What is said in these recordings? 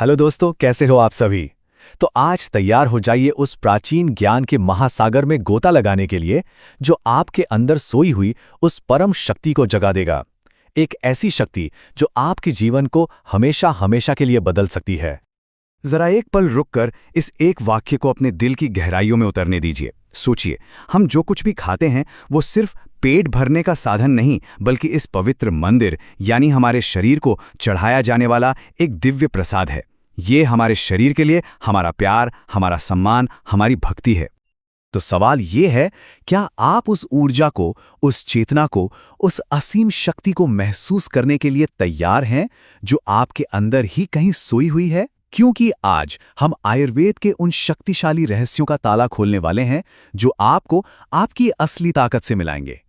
Hello दोस्तों, कैसे हो आप सभी। तो आज तैयार हो जाइए उस प्राचीन ज्ञान के महासागर में गोता लगाने के लिए जो आपके अंदर सोई हुई उस परम शक्ति को जगा देगा। एक ऐसी शक्ति जो आपके जीवन को हमेशा हमेशा के लिए बदल सकती है। जरा एक पल रुककर इस एक वाक्य को अपने दिल की गहराइयों में उतरने दीजिए। सोचिए, हम जो कुछ भी खाते हैं वो सिर्फ पेट भरने का साधन नहीं, बल्कि इस पवित्र मंदिर यानी हमारे शरीर को चढ़ाया जाने वाला एक दिव्य प्रसाद है। ये हमारे शरीर के लिए हमारा प्यार, हमारा सम्मान, हमारी भक्ति है। तो सवाल ये है, क्या आप उस ऊर्जा को, उस चेतना को, उस असीम शक्ति को महसूस करने के लिए तैयार हैं जो आपके अंदर ही कहीं सोई हुई है? क्योंकि आज हम आयुर्वेद के उन शक्तिशाली रहस्यों का ताला खोलने वाले हैं जो आपको आपकी असली ताकत से मिलाएंगे।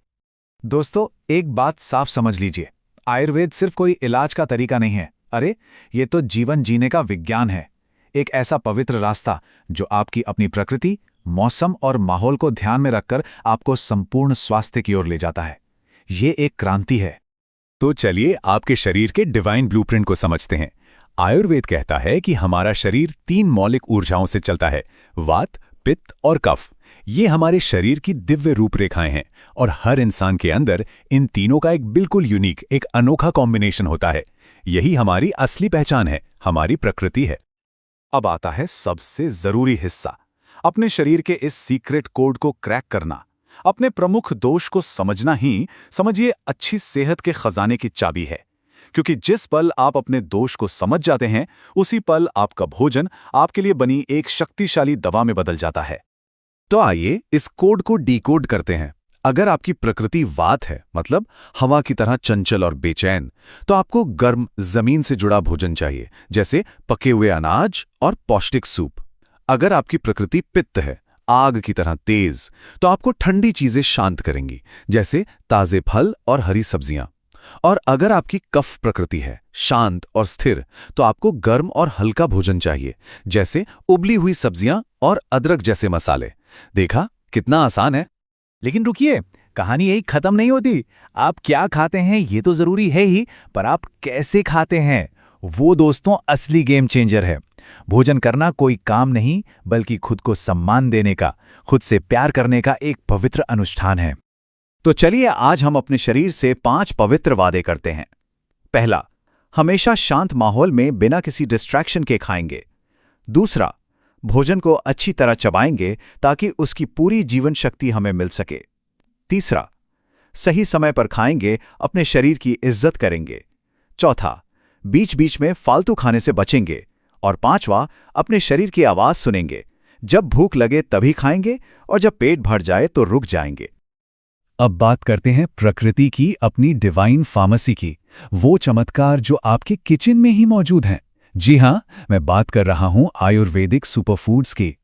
दोस्तों, एक बात साफ समझ लीजिए, आयुर्वेद सिर्फ कोई इलाज का तरीका नहीं है। अरे, ये तो जीवन जीने का विज्ञान है। एक ऐसा पवित्र रास्ता जो आपकी अपनी प्रकृति, मौसम और माहौल को ध्यान में रखकर आपको संपूर्ण स्वास्थ्य की ओर ले जाता है। ये एक क्रांति है। तो चलिए आपके शरीर के डिवाइन ब्लूप्रिंट को समझते हैं। आयुर्वेद कहता है कि हमारा शरीर 3 मौलिक ऊर्जाओं से चलता है, वात, पित्त और कफ। ये हमारे शरीर की दिव्य रूपरेखाएं हैं और हर इंसान के अंदर इन तीनों का एक बिल्कुल यूनिक, एक अनोखा कॉम्बिनेशन होता है। यही हमारी असली पहचान है, हमारी प्रकृति है। अब आता है सबसे जरूरी हिस्सा, अपने शरीर के इस सीक्रेट कोड को क्रैक करना। अपने प्रमुख दोष को समझना ही, समझिए, अच्छी सेहत के खजाने की चाबी है। क्योंकि जिस पल आप अपने दोष को समझ जाते हैं, उसी पल आपका भोजन आपके लिए बनी एक शक्तिशाली दवा में बदल जाता है। तो आइए इस कोड को डिकोड करते हैं। अगर आपकी प्रकृति वात है, मतलब हवा की तरह चंचल और बेचैन, तो आपको गर्म, जमीन से जुड़ा भोजन चाहिए, जैसे पके हुए अनाज और पौष्टिक सूप। अगर आपकी प्रकृति पित्त है, आग की तरह तेज, तो आपको ठंडी चीजें शांत करेंगी, जैसे ताजे फल और हरी सब्जियां। और अगर आपकी कफ प्रकृति है, शांत और स्थिर, तो आपको गर्म और हल्का भोजन चाहिए, जैसे उबली हुई सब्जियां और अदरक जैसे मसाले। देखा, कितना आसान है। लेकिन रुकिए, कहानी यही खत्म नहीं होती। आप क्या खाते हैं ये तो जरूरी है ही, पर आप कैसे खाते हैं, वो दोस्तों असली गेम चेंजर है। भोजन करना कोई काम नहीं, बल्कि खुद को सम्मान देने का, खुद से प्यार करने का एक पवित्र अनुष्ठान है। तो चलिए आज हम अपने शरीर से 5 पवित्र वादे करते हैं। पहला, हमेशा शांत माहौल में बिना किसी डिस्ट्रैक्शन के खाएंगे। दूसरा, भोजन को अच्छी तरह चबाएंगे ताकि उसकी पूरी जीवन शक्ति हमें मिल सके। तीसरा, सही समय पर खाएंगे, अपने शरीर की इज्जत करेंगे। चौथा, बीच बीच में फालतू खाने से बचेंगे। और पांचवा, अपने शरीर की आवाज सुनेंगे। जब भूख लगे तभी खाएंगे और जब पेट भर जाए तो रुक जाएंगे। अब बात करते हैं प्रकृति की अपनी डिवाइन फार्मेसी की, वो चमत्कार जो आपके किचन में ही मौजूद हैं। जी हां, मैं बात कर रहा हूं आयुर्वेदिक सुपरफूड्स की।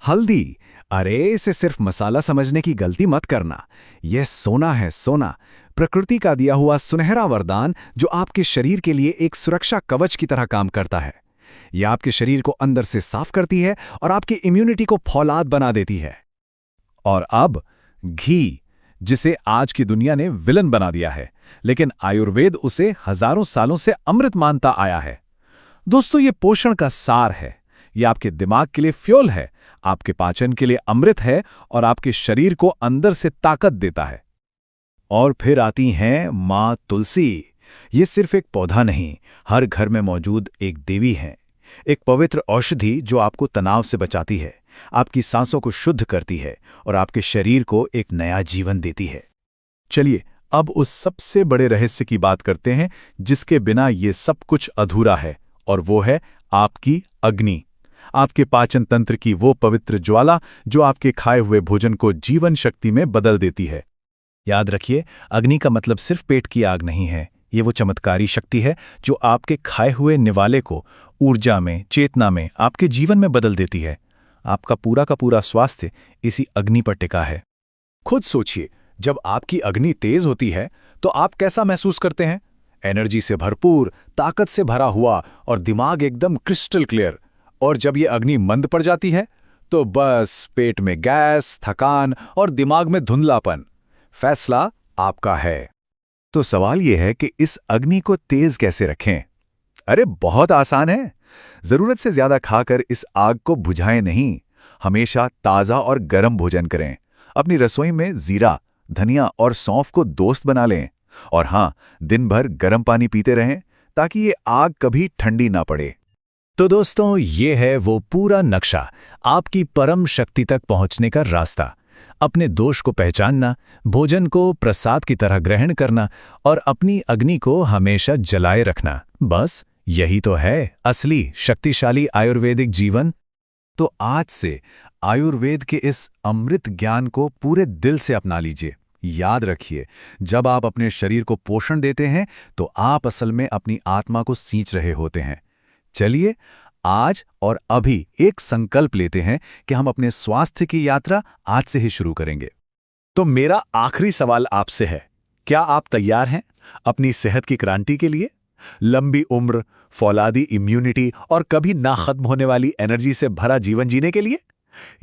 हल्दी, अरे इसे सिर्फ मसाला समझने की गलती मत करना। यह सोना है, सोना, प्रकृति का दिया हुआ सुनहरा वरदान जो आपके शरीर के लिए एक सुरक्षा कवच की तरह काम करता है। यह आपके शरीर को अंदर से साफ करती है और आपकी इम्यूनिटी को फौलाद बना देती है। और अब घी, जिसे आज की दुनिया ने विलन बना दिया है, लेकिन आयुर्वेद उसे हजारों सालों से अमृत मानता आया है। दोस्तों, ये पोषण का सार है। ये आपके दिमाग के लिए फ्यूल है, आपके पाचन के लिए अमृत है और आपके शरीर को अंदर से ताकत देता है। और फिर आती हैं माँ तुलसी। ये सिर्फ एक पौधा नहीं, हर घर में मौजूद एक देवी है। एक पवित्र औषधि जो आपको तनाव से बचाती है, आपकी सांसों को शुद्ध करती है और आपके शरीर को एक नया जीवन देती है। चलिए अब उस सबसे बड़े रहस्य की बात करते हैं जिसके बिना ये सब कुछ अधूरा है, और वो है आपकी अग्नि। आपके पाचन तंत्र की वो पवित्र ज्वाला जो आपके खाए हुए भोजन को जीवन शक्ति में बदल देती है। याद रखिए, अग्नि का मतलब सिर्फ पेट की आग नहीं है। ये वो चमत्कारी शक्ति है जो आपके खाए हुए निवाले को ऊर्जा में, चेतना में, आपके जीवन में बदल देती है। आपका पूरा का पूरा स्वास्थ्य इसी अग्नि पर टिका है। खुद सोचिए, जब आपकी अग्नि तेज होती है तो आप कैसा महसूस करते हैं? एनर्जी से भरपूर, ताकत से भरा हुआ और दिमाग एकदम क्रिस्टल क्लियर। और जब ये अग्नि मंद पड़ जाती है तो बस पेट में गैस, थकान और दिमाग में धुंधलापन। फैसला आपका है। तो सवाल यह है कि इस अग्नि को तेज कैसे रखें? अरे बहुत आसान है। जरूरत से ज्यादा खाकर इस आग को बुझाएं नहीं। हमेशा ताज़ा और गर्म भोजन करें। अपनी रसोई में जीरा, धनिया और सौंफ को दोस्त बना लें। और हाँ, दिन भर गर्म पानी पीते रहें ताकि ये आग कभी ठंडी ना पड़े। तो दोस्तों, ये है वो पूरा नक्शा, आपकी परम शक्ति तक पहुंचने का रास्ता। अपने दोष को पहचानना, भोजन को प्रसाद की तरह ग्रहण करना और अपनी अग्नि को हमेशा जलाए रखना, बस यही तो है असली शक्तिशाली आयुर्वेदिक जीवन। तो आज से आयुर्वेद के इस अमृत ज्ञान को पूरे दिल से अपना लीजिए। याद रखिए, जब आप अपने शरीर को पोषण देते हैं तो आप असल में अपनी आत्मा को सींच रहे होते हैं। चलिए, आज और अभी एक संकल्प लेते हैं कि हम अपने स्वास्थ्य की यात्रा आज से ही शुरू करेंगे। तो मेरा आखिरी सवाल आपसे है, क्या आप तैयार हैं अपनी सेहत की क्रांति के लिए? लंबी उम्र, फौलादी इम्यूनिटी और कभी ना खत्म होने वाली एनर्जी से भरा जीवन जीने के लिए?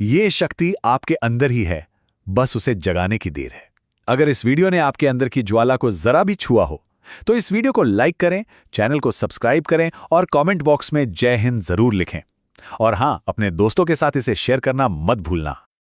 ये शक्ति आपके अंदर ही है, बस उसे जगाने की देर है। अगर इस वीडियो ने आपके अंदर की ज्वाला को जरा भी छुआ हो तो इस वीडियो को लाइक करें, चैनल को सब्सक्राइब करें और कमेंट बॉक्स में जय हिंद जरूर लिखें। और हां, अपने दोस्तों के साथ इसे शेयर करना मत भूलना।